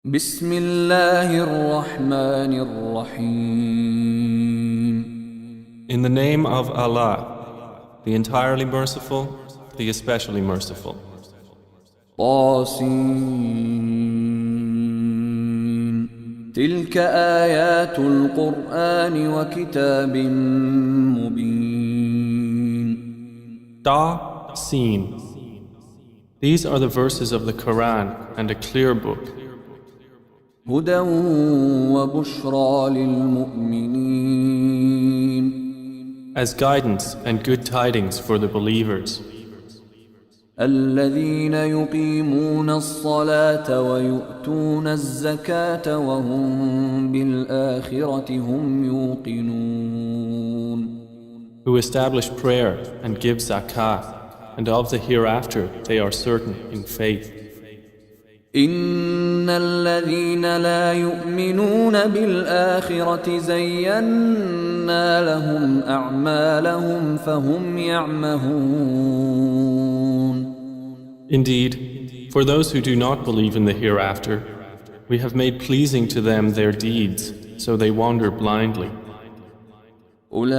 بسم الله الرحمن الرحيم. In the name of Allah, the entirely merciful, the especially merciful. طاسين تلك آيات القرآن وكتاب مبين. Ta-Sin. These are the verses of the Quran and a clear book. هدى وبشرى للمؤمنين. As guidance and good tidings for the believers. الذين يقيمون الصلاة ويؤتون الزكاة وهم بالآخرة هم يوقنون. Who establish prayer and give zakah, and of the hereafter they are certain in faith. إن الذين لا يؤمنون بالآخرة زينا لهم أعمالهم فهم يعمهون. Indeed, for those who do not believe in the hereafter, we have made pleasing to them their deeds, so they wander blindly. أولئك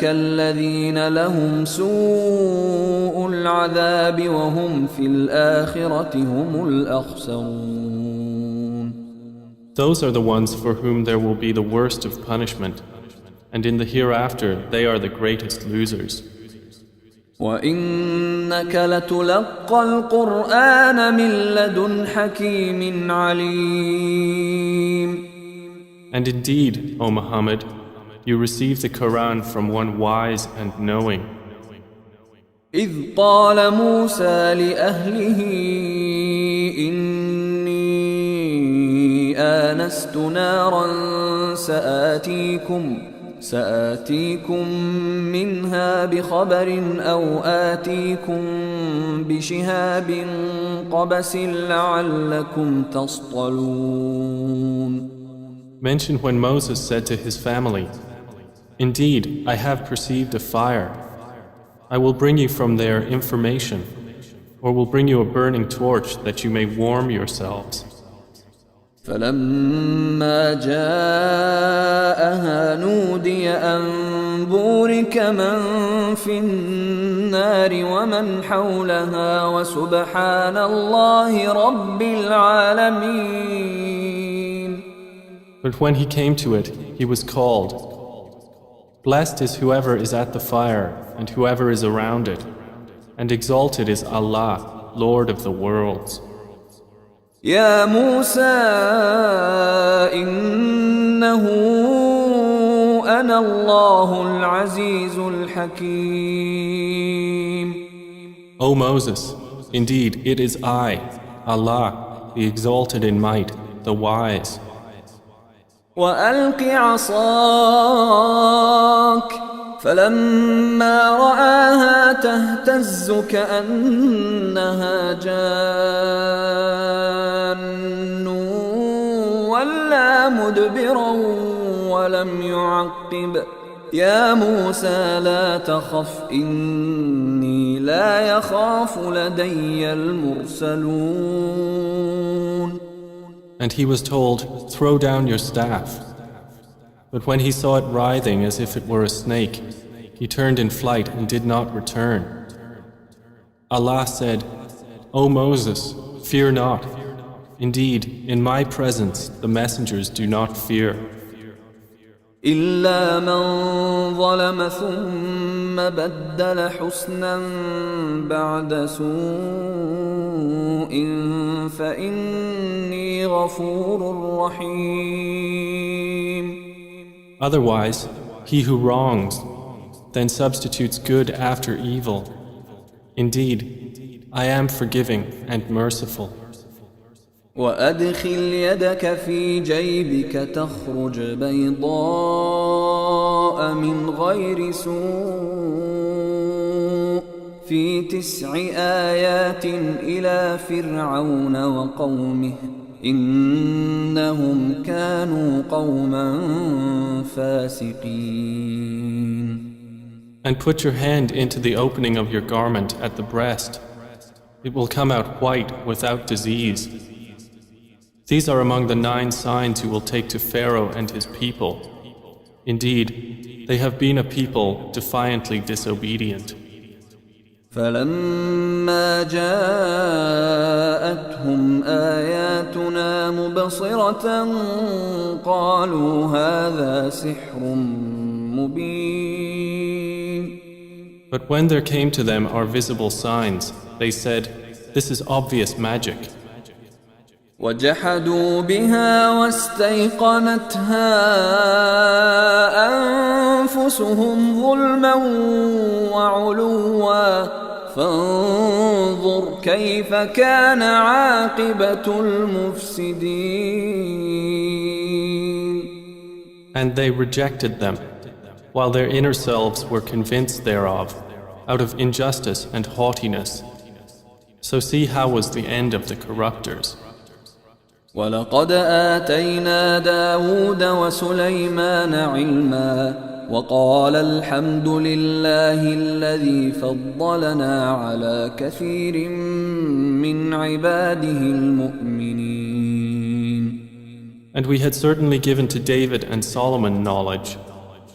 الذين لهم سوء العذاب وهم في الآخرة هم الأخسرون. Those are the ones for whom there will be the worst of punishment, and in the hereafter they are the greatest losers. وإنك لتلقى القرآن من لدن حكيم عليم. And indeed, O Muhammad, you receive the Quran from one wise and knowing. إذ قال موسى لأهله إني آنست نارا سآتيكم منها بخبر أو آتيكم بشهاب قبس لعلكم تصطلون. Mention when Moses said to his family, "Indeed, I have perceived a fire. I will bring you from there information, or will bring you a burning torch that you may warm yourselves." فلما جاءها نودي أن بورك من في النار ومن حولها وسبحان الله رب العالمين. But when he came to it, he was called, "Blessed is whoever is at the fire and whoever is around it, and exalted is Allah, Lord of the worlds." يا موسى إنه أنا الله العزيز الحكيم. O Moses, indeed it is I, Allah, the exalted in might, the wise. وألق عصاك فلما رآها تهتز كأنها جان ولا مدبرا ولم يعقب. يا موسى لا تخف إني لا يخاف لدي المرسلون. And he was told, "Throw down your staff." But when he saw it writhing as if it were a snake, he turned in flight and did not return. Allah said, "O Moses, fear not. Indeed, in my presence the messengers do not fear. إلا من ظلم ثم بدل حسنا بعد سوء فإني غفور رحيم. Otherwise, he who wrongs, then substitutes good after evil. Indeed, I am forgiving and merciful. وأدخل يدك في جيبك تخرج بيضاء من غير سوء في 9 آيات إلى فرعون وقومه إنهم كانوا قوما فاسقين. And put your hand into the opening of your garment at the breast. It will come out white without disease. These are among the 9 signs you will take to Pharaoh and his people. Indeed, they have been a people defiantly disobedient. فلما جاءتهم آياتنا مبصرة قالوا هذا سحر مبين. But when there came to them our visible signs, they said, "This is obvious magic." وجحدوا بها واستيقنتها أنفسهم ظلما وعلوا فانظر كيف كان عاقبة المفسدين. And they rejected them, while their inner selves were convinced thereof, out of injustice and haughtiness. So see how was the end of the corruptors. ولقد آتينا داود وسليمان علما وقال الحمد لله الذي فضلنا على كثير من عباده المؤمنين. And we had certainly given to David and Solomon knowledge,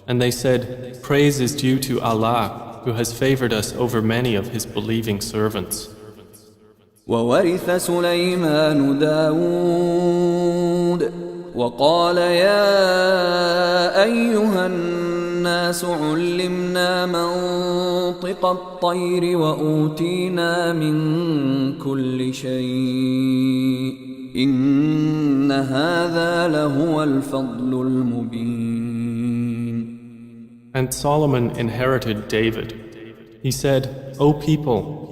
and they said, "Praise is due to Allah, who has favored us over many of His believing servants." وورث سليمان داود وقال يا أيها الناس علمنا منطق الطير وأوتينا من كل شيء إن هذا لهو الفضل المبين. And Solomon inherited David. He said, "O people,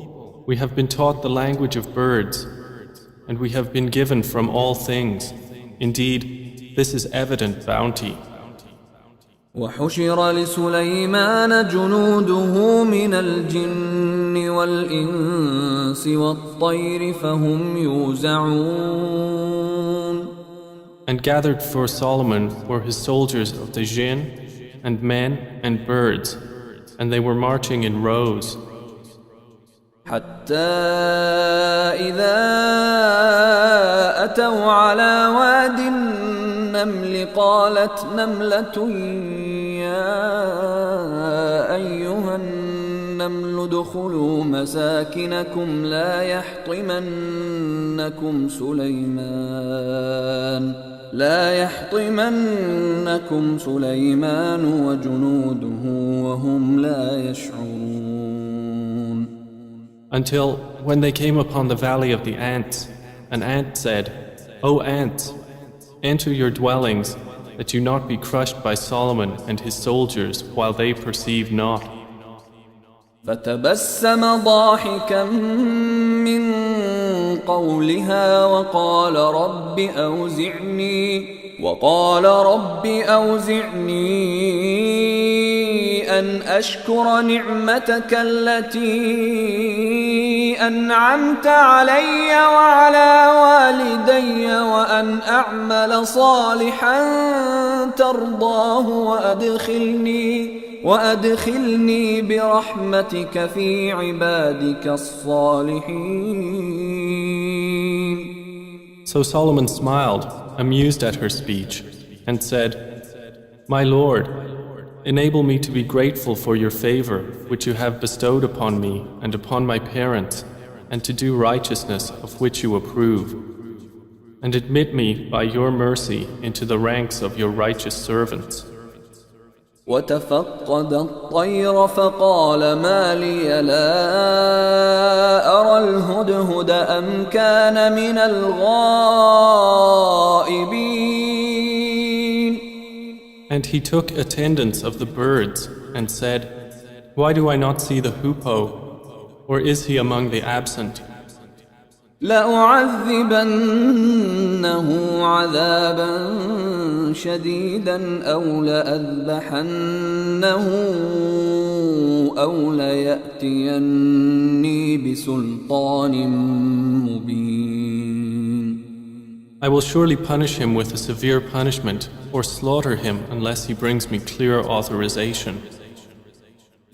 we have been taught the language of birds, and we have been given from all things. Indeed, this is evident bounty." وحشر لسليمان جنوده من الجن والإنس والطير فهم يوزعون. And gathered for Solomon were his soldiers of the jinn, and men and birds, and they were marching in rows. حتى إذا أتوا على واد النمل قالت نملة يا أيها النمل ادخلوا مساكنكم لا يحطمنكم سليمان وجنوده وهم لا يشعرون. Until when they came upon the valley of the ants, an ant said, "O ants, enter your dwellings, that you not be crushed by Solomon and his soldiers while they perceive not." فتبسم ضاحكا من قولها وقال رب أوزعني أن أشكر نعمتك التي أنعمت علي وعلى والدي وأن أعمل صالحا ترضاه وأدخلني برحمتك في عبادك الصالحين. So Solomon smiled, amused at her speech, and said, "My Lord, enable me to be grateful for your favor which you have bestowed upon me and upon my parents, and to do righteousness of which you approve. And admit me by your mercy into the ranks of your righteous servants." وتفقد الطير فقال ما لي لا أرى الهدهد أم كان من الغائبين. And he took attendance of the birds and said, "Why do I not see the hoopoe? Or is he among the absent?" لأعذبنه عذابا شديدا أو لأذبحنه أو ليأتيني بسلطان مبين. I will surely punish him with a severe punishment or slaughter him unless he brings me clear authorization.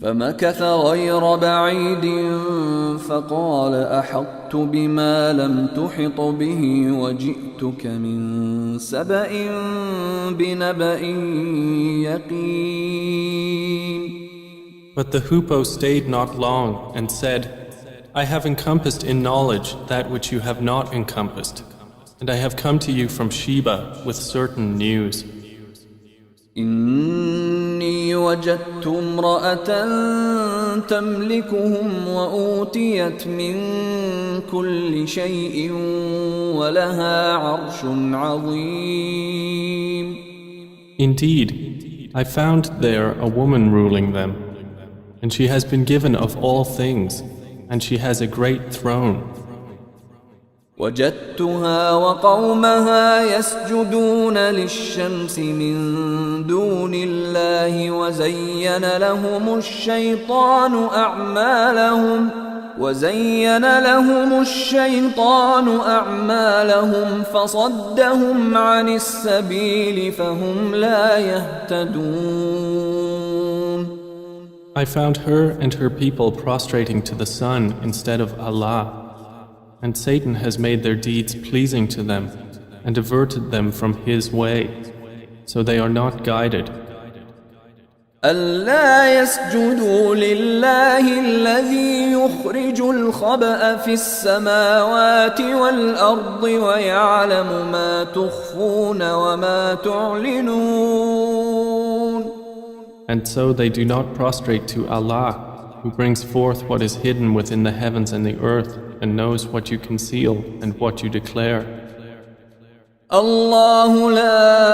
فمكث غير بعيد فقال أحطت بما لم تحط به وجئتك من سبأ بنبأ يقين. But the hoopoe stayed not long and said, I have encompassed in knowledge that which you have not encompassed, and I have come to you from Sheba with certain news. إني وجدت امرأة تملكهم وأوتيت من كل شيء ولها عرش عظيم. Indeed, I found there a woman ruling them, and she has been given of all things, and she has a great throne. وجدتها وقومها يسجدون للشمس من دون الله وزين لهم الشيطان أعمالهم فصدهم عن السبيل فهم لا يهتدون. I found her and her people prostrating to the sun instead of Allah. And Satan has made their deeds pleasing to them and diverted them from his way, so they are not guided. ألا يسجدوا لله الذي يخرج الخبأ في السماوات والأرض ويعلم ما تخفون وما تعلنون. And so they do not prostrate to Allah, who brings forth what is hidden within the heavens and the earth, and knows what you conceal and what you declare. الله لا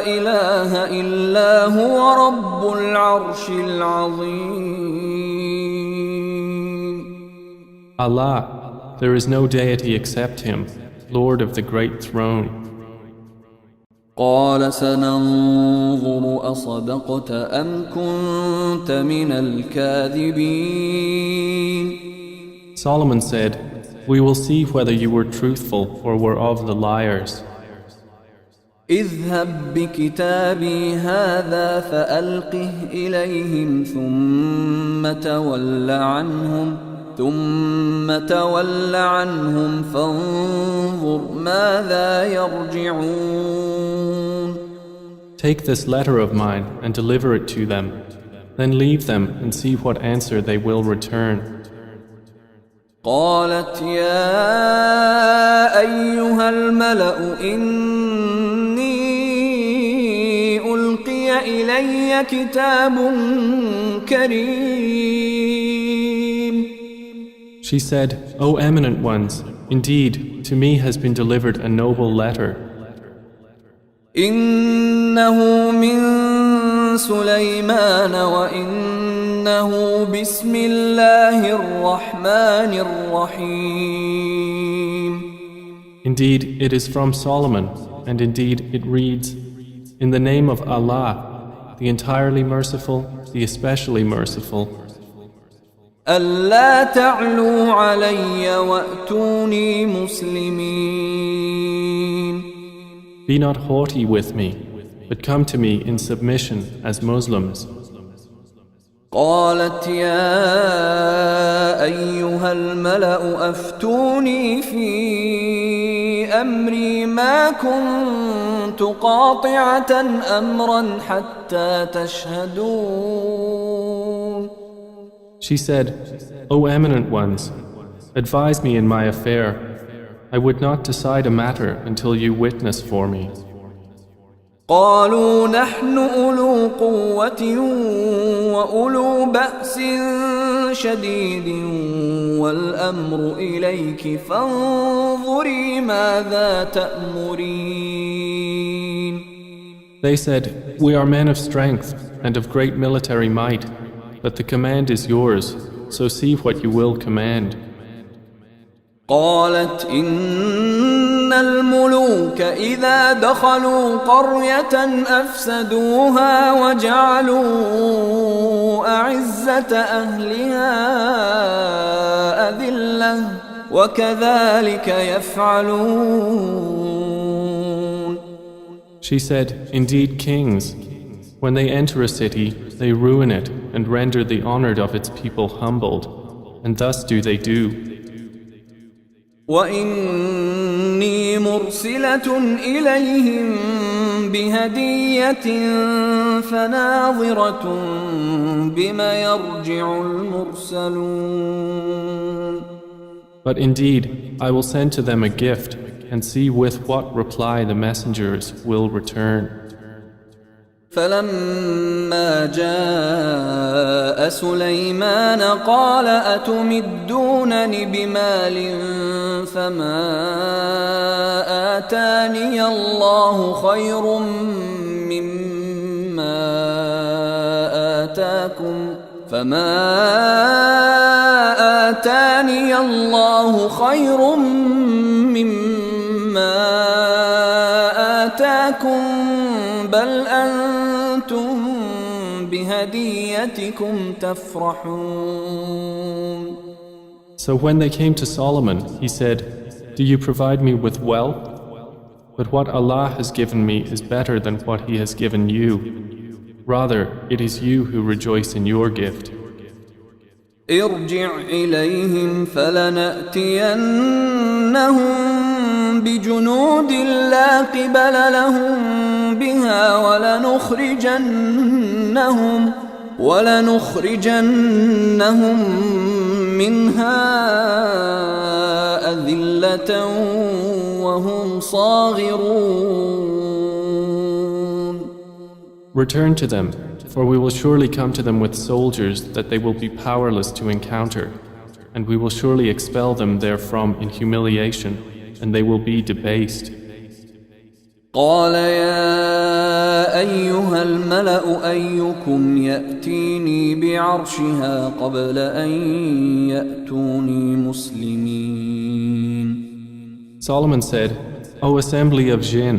إله إلا هو رب العرش العظيم. Allah, there is no deity except Him, Lord of the great throne. قال سننظر أصدقت أم كنت من الكاذبين. Solomon said, we will see whether you were truthful or were of the liars. اذهب بكتابي هذا فألقه إليهم ثم تول عنهم فانظر ماذا يرجعون. Take this letter of mine and deliver it to them, then leave them and see what answer they will return. قالت يا أيها الملأ إني ألقي إلي كتاب كريم. She said, O eminent ones, indeed, to me has been delivered a noble letter. إنه من سليمان وإنه بسم الله الرحمن الرحيم. Indeed, it is from Solomon, and indeed it reads, In the name of Allah, the entirely merciful, the especially merciful. ألا تعلوا علي وأتوني مسلمين. Be not haughty with me, but come to me in submission as Muslims. قالت يا أيها الملأ أفتوني في أمري ما كنت قاطعة أمرا حتى تشهدون. She said, O eminent ones, advise me in my affair. I would not decide a matter until you witness for me. قالوا نحن أولو قوة وأولو بأس شديد والأمر إليك فانظري ماذا تأمرين. They said, We are men of strength and of great military might, but the command is yours, so see what you will command. قالت إن الملوك إذا دخلوا قرية أفسدوها وجعلوا أعزة أهلها أذلة وكذلك يفعلون. She said, Indeed, kings, when they enter a city, they ruin it and render the honored of its people humbled, and thus do they do. وإني مرسلة إليهم بهدية فناظرة بما يرجع المرسلون. But indeed, I will send to them a gift and see with what reply the messengers will return. فلما جاء سليمان قال أتمدونني بمال فما آتاني الله خير مما آتاكم بل أنتم بهديتكم تفرحون. So when they came to Solomon, he said, "Do you provide me with wealth? But what Allah has given me is better than what He has given you. Rather, it is you who rejoice in your gift." ارجع إليهم فلنأتينهم بجنود لا قبل لهم بها ولنخرجنهم منها أذلة وهم صاغرون. Return to them, for we will surely come to them with soldiers that they will be powerless to encounter, and we will surely expel them therefrom in humiliation, and they will be debased. قال يا أيها الملأ أيكم يأتيني بعرشها قبل أن يأتوني مسلمين. Solomon said, O assembly of jinn,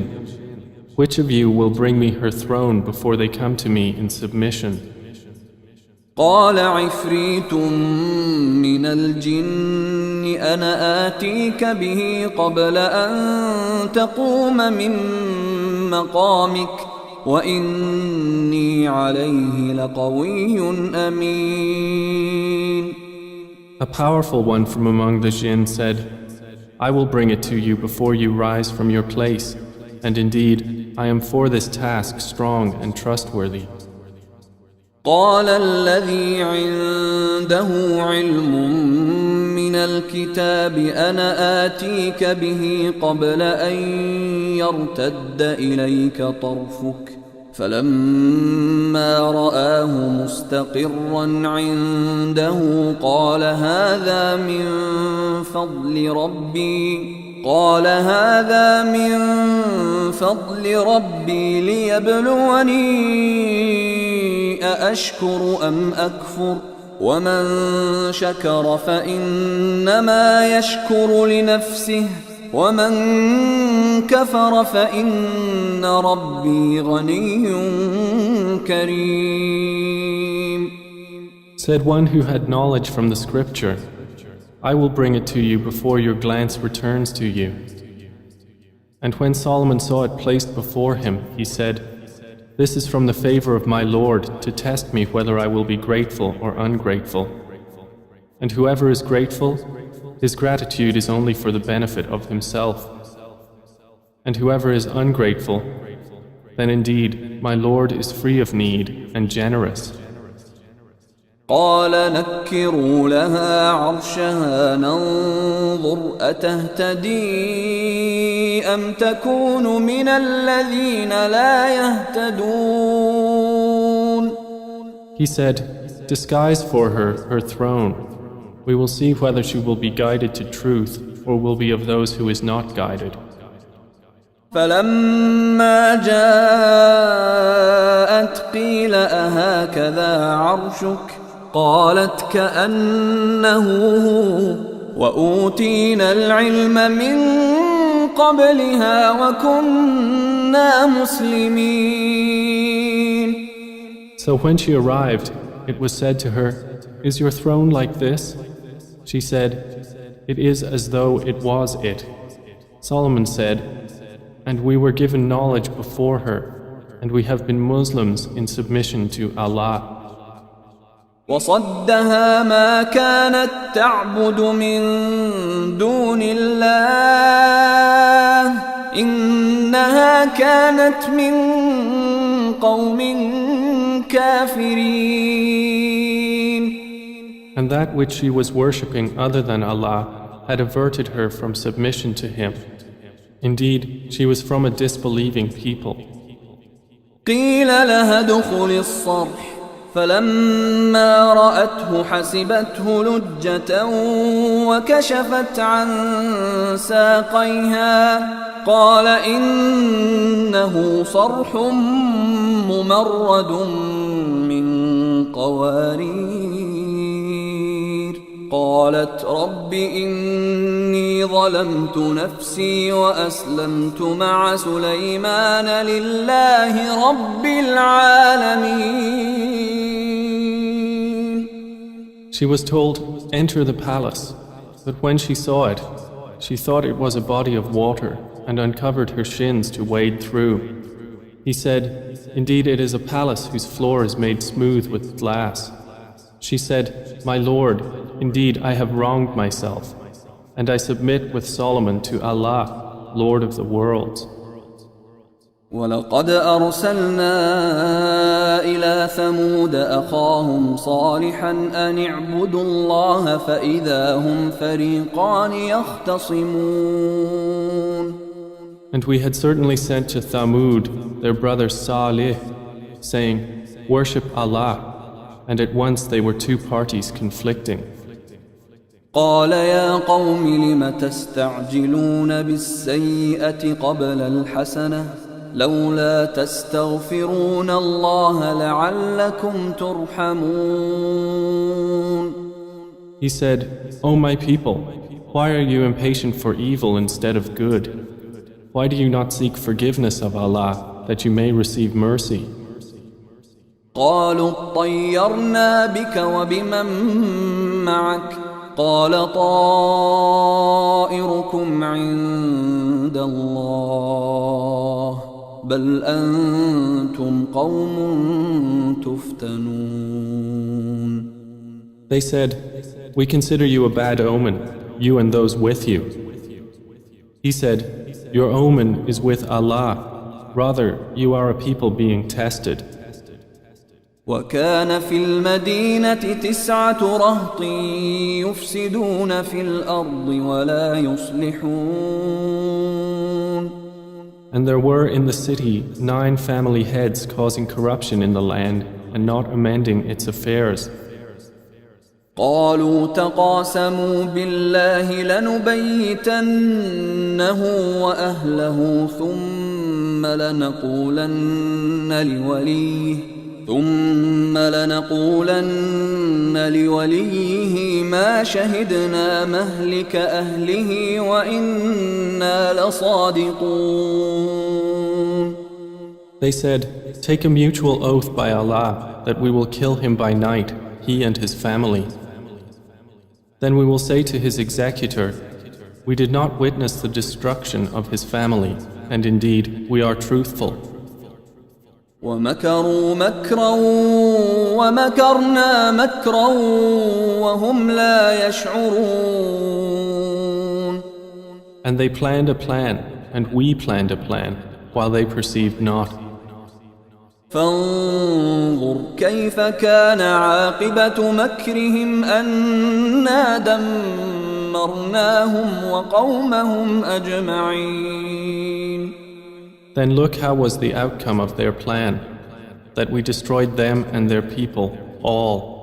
which of you will bring me her throne before they come to me in submission? قال عفريت من الجن أنا آتيك به قبل أن تقوم من مقامك وإني عليه لقوي أمين. A powerful one from among the jinn said, I will bring it to you before you rise from your place, and indeed I am for this task strong and trustworthy. قال الذي عنده علم من الكتاب أنا آتيك به قبل أن يرتد إليك طرفك فلما رآه مستقرا عنده قال هذا من فضل ربي ليبلوني أأشكر أم أكفر ومن شكر فإنما يشكر لنفسه ومن كفر فإن ربي غني كريم. Said one who had knowledge from the scripture, I will bring it to you before your glance returns to you. And when Solomon saw it placed before him, he said, This is from the favor of my Lord to test me whether I will be grateful or ungrateful. And whoever is grateful, his gratitude is only for the benefit of himself. And whoever is ungrateful, then indeed my Lord is free of need and generous. قال نكروا لها عرشها ننظر أتهتدي أم تكون من الذين لا يهتدون. He said, Disguise for her throne. We will see whether she will be guided to truth or will be of those who is not guided. فلما جاءت قيل أهكذا عرشك قالت كأنه هو وأوتينا العلم من قبلها وكنا مسلمين. So when she arrived, it was said to her, Is your throne like this? She said, It is as though it was it. Solomon said, And we were given knowledge before her, and we have been Muslims in submission to Allah. وصدها ما كانت تعبد من دون الله إنها كانت من قوم كافرين. And that which she was worshipping other than Allah had averted her from submission to Him. Indeed, she was from a disbelieving people. قيل لها ادخل الصرح فلما رأته حسبته لجة وكشفت عن ساقيها قال إنه صرح ممرد من قوارير قالت رب إني ظلمت نفسي وأسلمت مع سليمان لله رب العالمين. She was told, enter the palace. But when she saw it, she thought it was a body of water and uncovered her shins to wade through. He said, indeed it is a palace whose floor is made smooth with glass. She said, my Lord, indeed I have wronged myself, and I submit with Solomon to Allah, Lord of the worlds. ولقد أرسلنا إلى ثمود أخاهم صالحا أن اعبدوا الله فإذا هم فريقان يختصمون. And we had certainly sent to Thamud their brother Saleh, saying, worship Allah, and at once they were two parties conflicting. قال يا قوم لم تستعجلون بالسيئة قبل الحسنة لولا تستغفرون الله لعلكم ترحمون. He said, O my people, why are you impatient for evil instead of good? Why do you not seek forgiveness of Allah that you may receive mercy? قالوا اطيرنا بك وبمن معك قال طائركم عند الله بل أنتم قوم تفتنون. They said, we consider you a bad omen, you and those with you. He said, your omen is with Allah, rather you are a people being tested. وكان في المدينة 9 رهط يفسدون في الأرض ولا يصلحون. And there were in the city 9 family heads causing corruption in the land and not amending its affairs. قالوا تقاسموا بالله لنبيتنه وأهله ثم لنقولن لوليه ما شهدنا مهلك أهله وإنا لصادقون. They said, take a mutual oath by Allah that we will kill him by night, he and his family. Then we will say to his executor, we did not witness the destruction of his family, and indeed we are truthful. ومكروا مكرا ومكرنا مكرا وهم لا يشعرون. And they planned a plan, and we planned a plan, while they perceived not. فانظر كيف كان عاقبة مكرهم أنا دمرناهم وقومهم أجمعين. Then look how was the outcome of their plan, that we destroyed them and their people, all.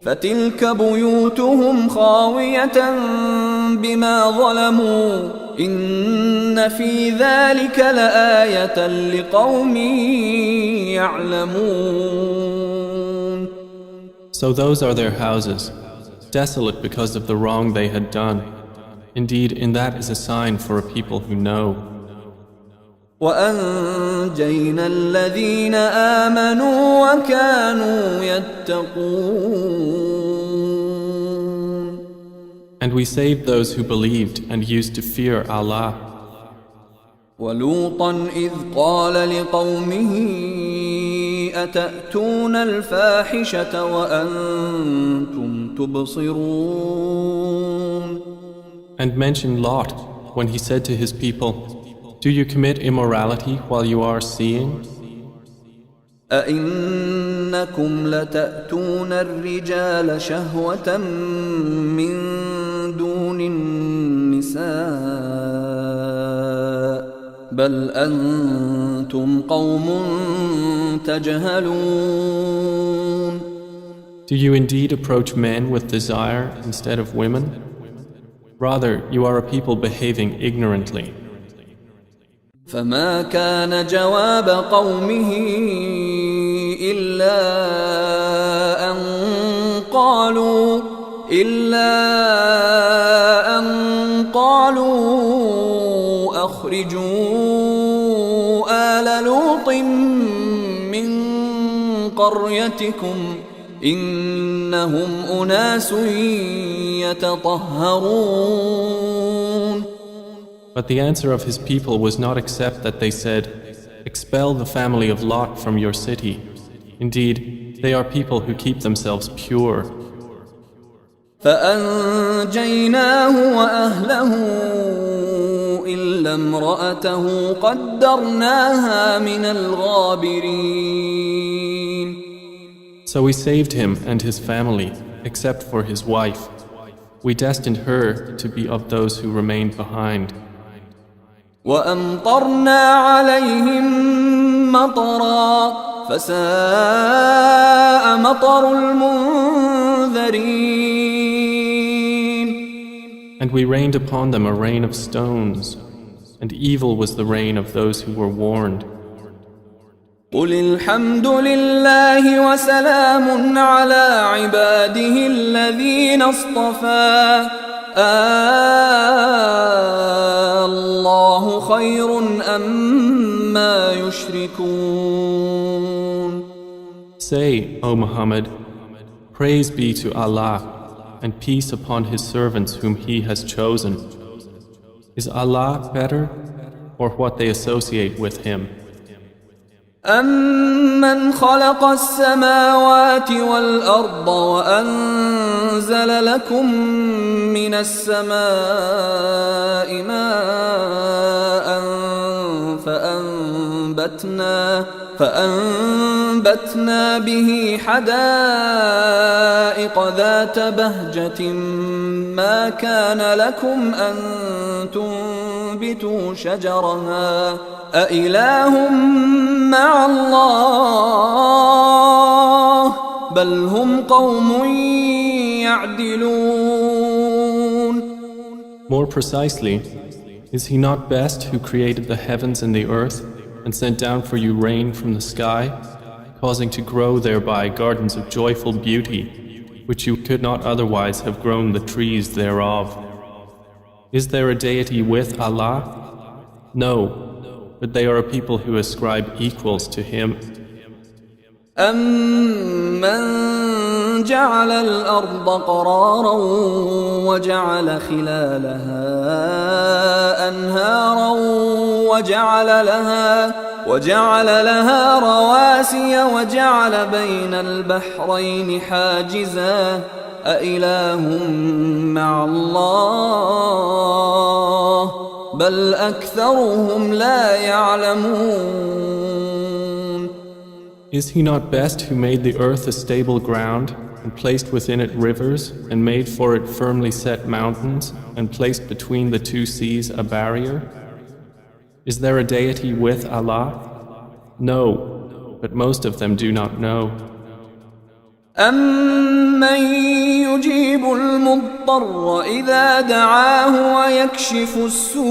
فتلك بيوتهم خاوية بما ظلموا إن في ذلك لآية لقوم يعلمون. So those are their houses, desolate because of the wrong they had done. Indeed, in that is a sign for a people who know. وأنجينا الذين آمنوا وكانوا يتقون. And we saved those who believed and used to fear Allah. ولوطا إذ قال لقومه أتأتون الفاحشة وأنتم تبصرون. And mention Lot when he said to his people, do you commit immorality while you are seeing? أئنكم لتأتون الرجال شهوة من دون النساء بل أنتم قوم تجهلون. Do you indeed approach men with desire instead of women? Rather, you are a people behaving ignorantly. فما كان جواب قومه إلا أن قالوا أخرجوا آل لوط من قريتكم إنهم أناس يتطهرون. But the answer of his people was not except that they said, expel the family of Lot from your city. Indeed, they are people who keep themselves pure. فأنجيناه وأهله إلا امرأته قدرناها من الغابرين. So we saved him and his family, except for his wife. We destined her to be of those who remained behind. وأمطرنا عليهم مطرا فساء مطر المنذرين. And we rained upon them a rain of stones, and evil was the rain of those who were warned. قل الحمد لله وسلام على عباده الذين اصطفى الله خير أما يشركون. Say, O Muhammad, praise be to Allah and peace upon His servants whom He has chosen. Is Allah better or what they associate with Him? أَمَّنْ خَلَقَ السَّمَاوَاتِ وَالْأَرْضَ وَأَنزَلَ لَكُم مِّنَ السَّمَاءِ مَاءً فأنبتنا به حدائق ذات بهجة ما كان لكم أن تنبتوا شجرها أإله مع الله بل هم قوم يعدلون. More precisely, is He not best who created the heavens and the earth and sent down for you rain from the sky, causing to grow thereby gardens of joyful beauty, which you could not otherwise have grown the trees thereof? Is there a deity with Allah? No, but they are a people who ascribe equals to Him. أَمَّنْ جَعَلَ الْأَرْضَ قَرَارًا وَجَعَلَ خِلَالَهَا أَنْهَارًا وَجَعَلَ لَهَا رَوَاسِيَ وَجَعَلَ بَيْنَ الْبَحْرَيْنِ حَاجِزًا أَإِلَٰهٌ مَّعَ اللَّهِ بَلْ أَكْثَرُهُمْ لَا يَعْلَمُونَ. Is He not best who made the earth a stable ground and placed within it rivers and made for it firmly set mountains and placed between the two seas a barrier? Is there a deity with Allah? No, but most of them do not know. أَمَّن يُجِيبُ الْمُضْطَرَّ إِذَا دَعَاهُ وَيَكْشِفُ السُّوءَ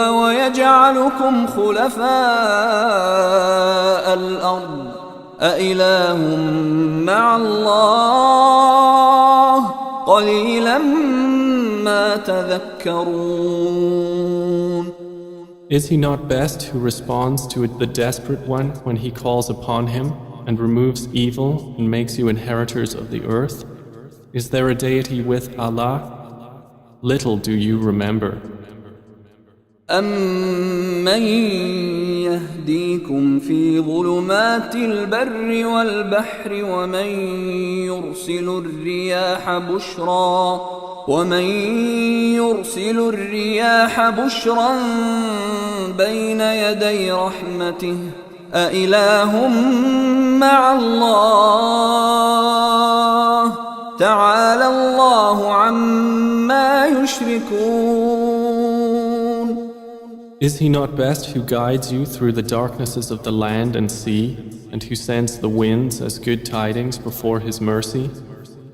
وَيَجْعَلُكُمْ خُلَفَاءَ الْأَرْضِ أَإِلَٰهٌ مَّعَ اللَّهِ قَلِيلًا مَّا تَذَكَّرُونَ. Is He not best who responds to the desperate one when he calls upon Him, and removes evil and makes you inheritors of the earth? Is there a deity with Allah? Little do you remember. أَمَّن يَهْدِيكُمْ فِي ظُلُمَاتِ الْبَرِّ وَالْبَحْرِ ومن يرسل الرياح بشرا بين يدي رحمته أإله مع الله تعالى الله عما يشركون. Is he not best who guides you through the darknesses of the land and sea, and who sends the winds as good tidings before his mercy?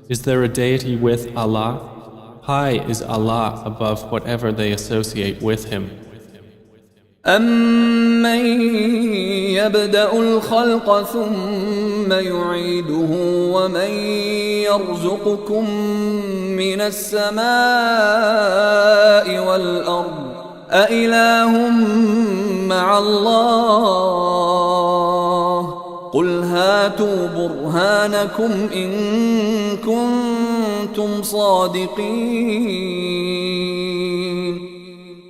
Is there a deity with Allah? High is Allah above whatever they associate with him. أَمَّن يَبْدَأُ الْخَلْقَ ثُمَّ يُعِيدُهُ وَمَن يَرْزُقُكُم مِّنَ السَّمَاءِ وَالْأَرْضِ أَإِلَٰهٌ مَّعَ اللَّهِ قُلْ هَاتُوا بُرْهَانَكُمْ إِن كُنتُمْ صَادِقِينَ.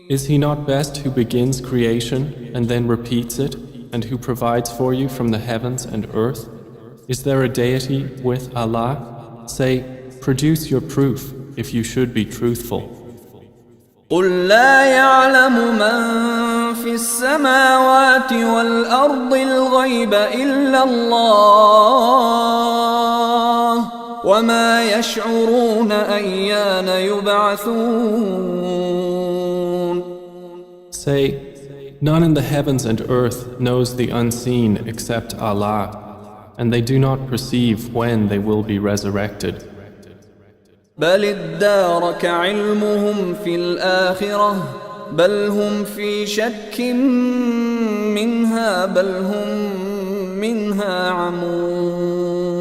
Is he not best who begins creation and then repeats it, and who provides for you from the heavens and earth? Is there a deity with Allah? Say, produce your proof if you should be truthful. قُلْ لَا يَعْلَمُ مَنْ فِي السَّمَاوَاتِ وَالْأَرْضِ الْغَيْبَ إِلَّا اللَّهُ وَمَا يَشْعُرُونَ أَيَّانَ يُبْعَثُونَ. Say, none in the heavens and earth knows the unseen except Allah, and they do not perceive when they will be resurrected. بل ادارك علمهم في الآخرة بل هم في شك منها بل هم منها عمون.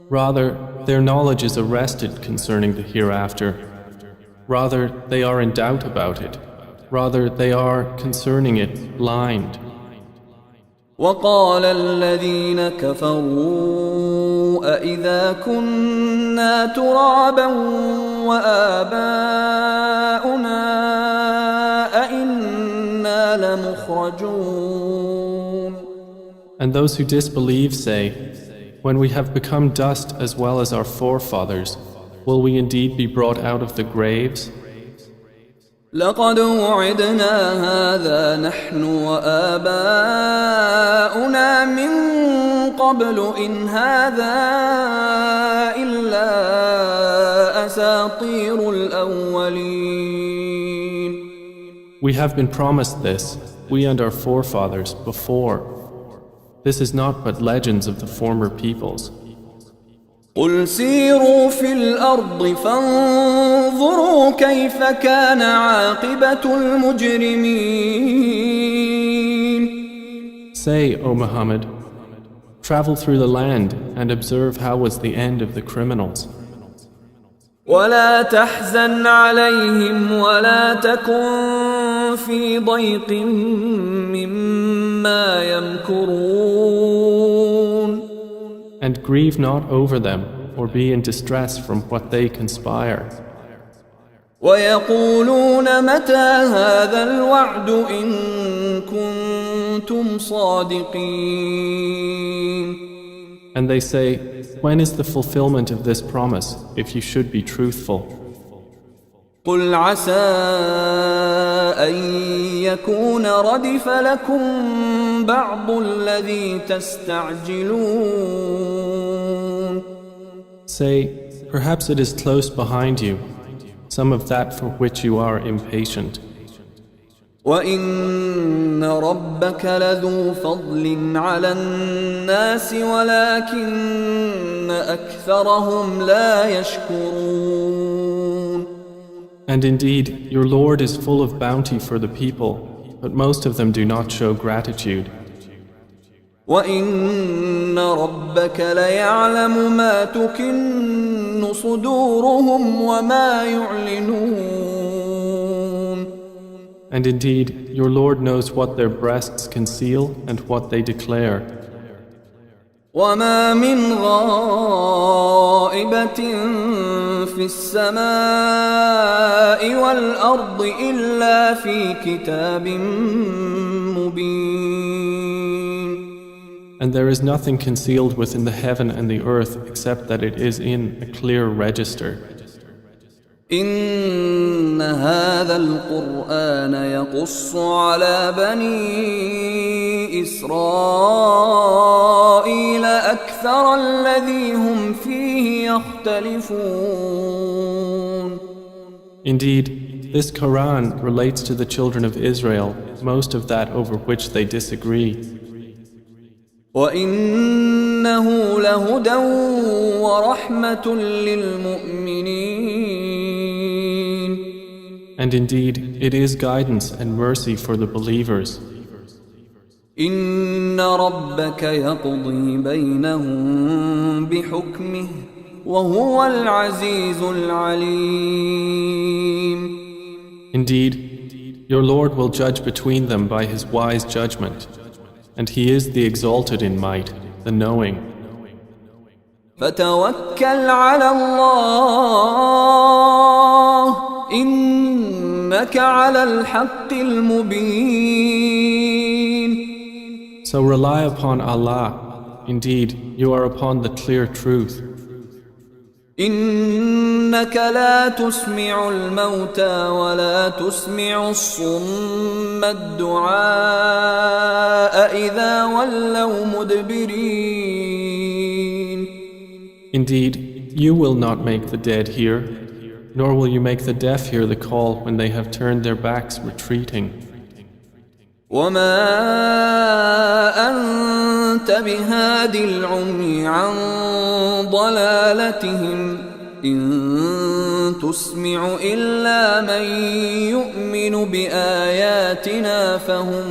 Rather, their knowledge is arrested concerning the hereafter. Rather, they are in doubt about it. Rather, they are concerning it blind. وقال الذين كفروا أإذا كنا ترابا وآباؤنا أإنا لمخرجون. And those who disbelieve say, when we have become dust as well as our forefathers, will we indeed be brought out of the graves? لقد وعدنا هذا نحن وآباؤنا من قبل إن هذا إلا أساطير الأولين. We have been promised this, we and our forefathers, before. This is not but legends of the former peoples. قل سيروا في الأرض فانظروا كيف كان عاقبة المجرمين. Say, O Muhammad, travel through the land and observe how was the end of the criminals. ولا تحزن عليهم ولا تكن في ضيق مما يمكرون. And grieve not over them, or be in distress from what they conspire. ويقولون متى هذا الوعد إن كنتم صادقين. And they say, when is the fulfillment of this promise, if you should be truthful? قل عسى أن يكون ردف لكم بعض الذي تستعجلون. Say, perhaps it is close behind you, some of that for which you are impatient. وإن ربك لذو فضل على الناس ولكن أكثرهم لا يشكرون. And indeed, your Lord is full of bounty for the people, but most of them do not show gratitude. وَإِنَّ رَبَّكَ لَيَعْلَمُ مَا تُكِنُّ صُدُورُهُمْ وَمَا يُعْلِنُونَ. And indeed, your Lord knows what their breasts conceal and what they declare. وَمَا مِنْ غَائِبَةٍ في السماء والأرض إلا في كتاب مبين. And there is nothing concealed within the heaven and the earth except that it is in a clear register. إن هذا القرآن يقص على بني إسرائيل أكثر الذي هم فيه يختلفون. Indeed, this Quran relates to the children of Israel most of that over which they disagree. وإنه لهدى ورحمة للمؤمنين. And indeed, it is guidance and mercy for the believers. إن ربك يقضي بينهم بحكمه وهو العزيز العليم. Indeed, your Lord will judge between them by His wise judgment, and He is the exalted in might, the knowing. فتوكل على الله إنك على الحق المبين. So rely upon Allah. Indeed, you are upon the clear truth. إنك لا تسمع الموتى ولا تسمع الصم الدعاء إذا ولوا مدبرين. Indeed, you will not make the dead hear, nor will you make the deaf hear the call when they have turned their backs retreating. وما أنت بهاد العمي عن ضلالتهم إن تسمع إلا من يؤمن بآياتنا فهم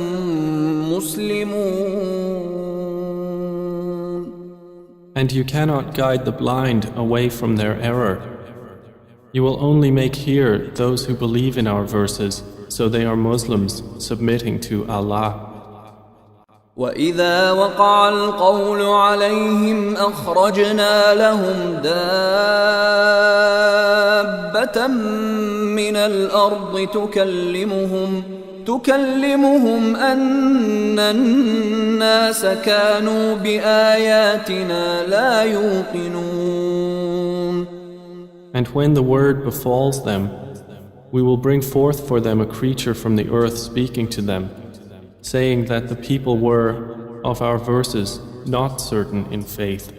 مسلمون. And you cannot guide the blind away from their error. You will only make hear those who believe in our verses, so they are Muslims submitting to Allah. وإذا وقع القول عليهم أخرجنا لهم دابة من الأرض تكلمهم أن الناس كانوا بآياتنا لا يوقنون. And when the word befalls them, we will bring forth for them a creature from the earth speaking to them, saying that the people were, of our verses, not certain in faith.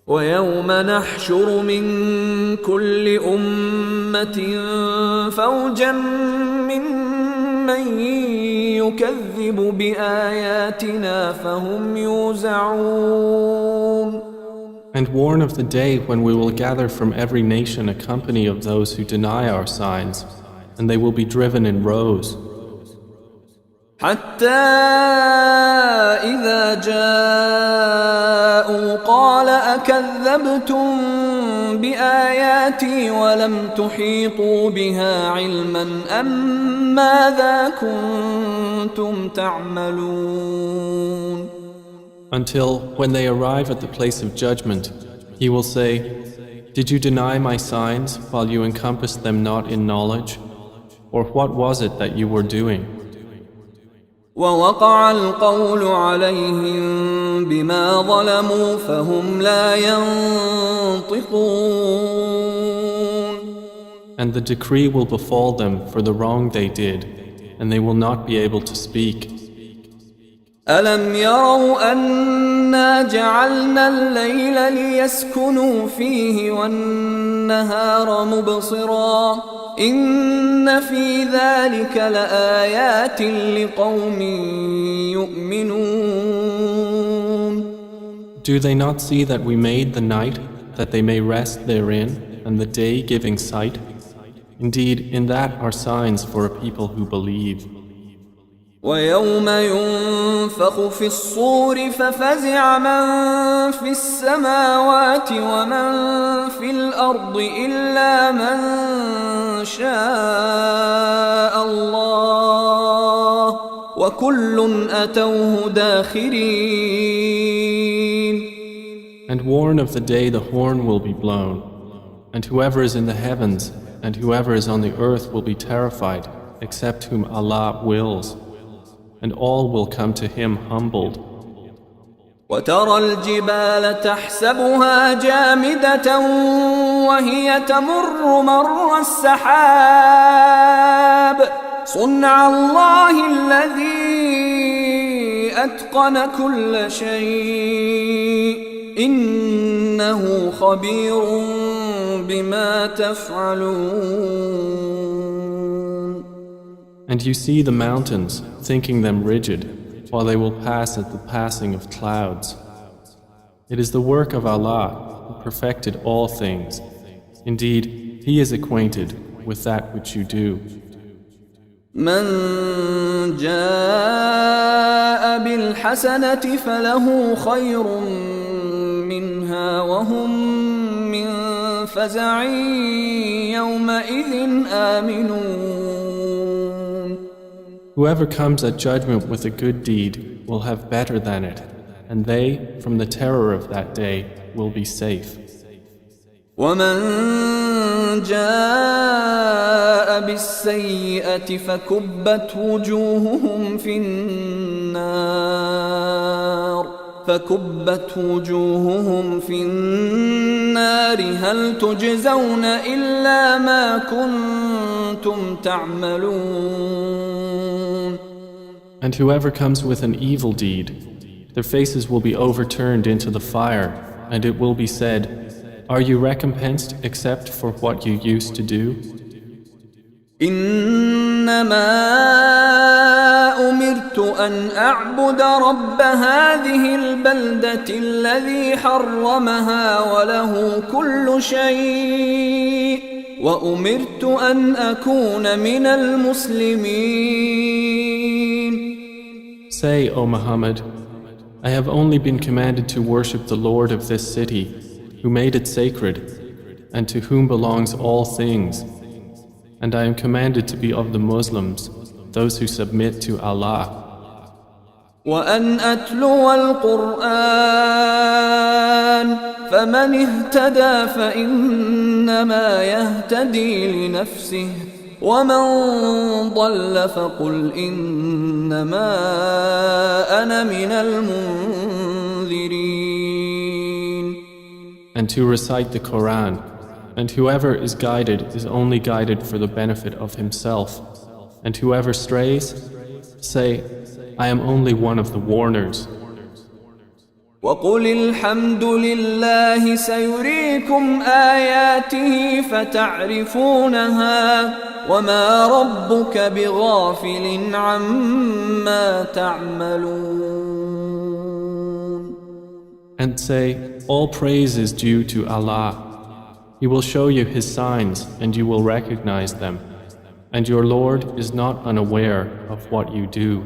ويوم نحشر من كل أمة فوجا ممن يكذب بآياتنا فهم يوزعون. And warn of the day when we will gather from every nation a company of those who deny our signs, and they will be driven in rows. حتى إذا جاءوا قال أكذبتم بآياتي ولم تحيطوا بها علما أم ماذا كنتم تعملون. Until, when they arrive at the place of judgment, he will say, Did you deny my signs while you encompassed them not in knowledge? Or what was it that you were doing? ووقع القول عليهم بما ظلموا فهم لا ينطقون. And the decree will befall them for the wrong they did, and they will not be able to speak. ألم يروا أنا جعلنا الليل ليسكنوا فيه والنهار مبصرا إن في ذلك لآيات لقوم يؤمنون. Do they not see that we made the night that they may rest therein, and the day giving sight? Indeed, in that are signs for a people who believe. ويوم ينفخ في الصور ففزع من في السماوات ومن في الأرض إلا من شاء الله وكل أتوه داخرين. And warn of the day the horn will be blown. And whoever is in the heavens and whoever is on the earth will be terrified, except whom Allah wills, and all will come to Him humbled. وترى الجبال تحسبها جامدة وهي تمر مر السحاب صنع الله الذي أتقن كل شيء إنه خبير بما تفعلون. And you see the mountains, thinking them rigid, while they will pass at the passing of clouds. It is the work of Allah, who perfected all things. Indeed, He is acquainted with that which you do. من جاء بالحسنة فله خير منها وهم من فزع يومئذ آمنون. Whoever comes at judgment with a good deed will have better than it, and they, from the terror of that day, will be safe. ومن جاء بالسيئة فكبت وجوههم في النار هل تجزون إلا ما كنتم تعملون. And whoever comes with an evil deed, their faces will be overturned into the fire, and it will be said, are you recompensed except for what you used to do? إنما أمرت أن أعبد رب هذه البلدة الذي حرمها وله كل شيء وأمرت أن أكون من المسلمين. Say, O Muhammad, I have only been commanded to worship the Lord of this city, who made it sacred, and to whom belongs all things. And I am commanded to be of the Muslims, those who submit to Allah. وأن أتلو القرآن فمن اهتدى فإنما يهتدي لنفسه ومن ضل فقل إنما أنا من المنذرين. And to recite the Quran, and whoever is guided is only guided for the benefit of himself, and whoever strays, say, I am only one of the warners. وقل الحمد لله سيريكم آياته فتعرفونها وما ربك بغافل عما تعملون. And say, all praise is due to Allah. He will show you His signs and you will recognize them. And your Lord is not unaware of what you do.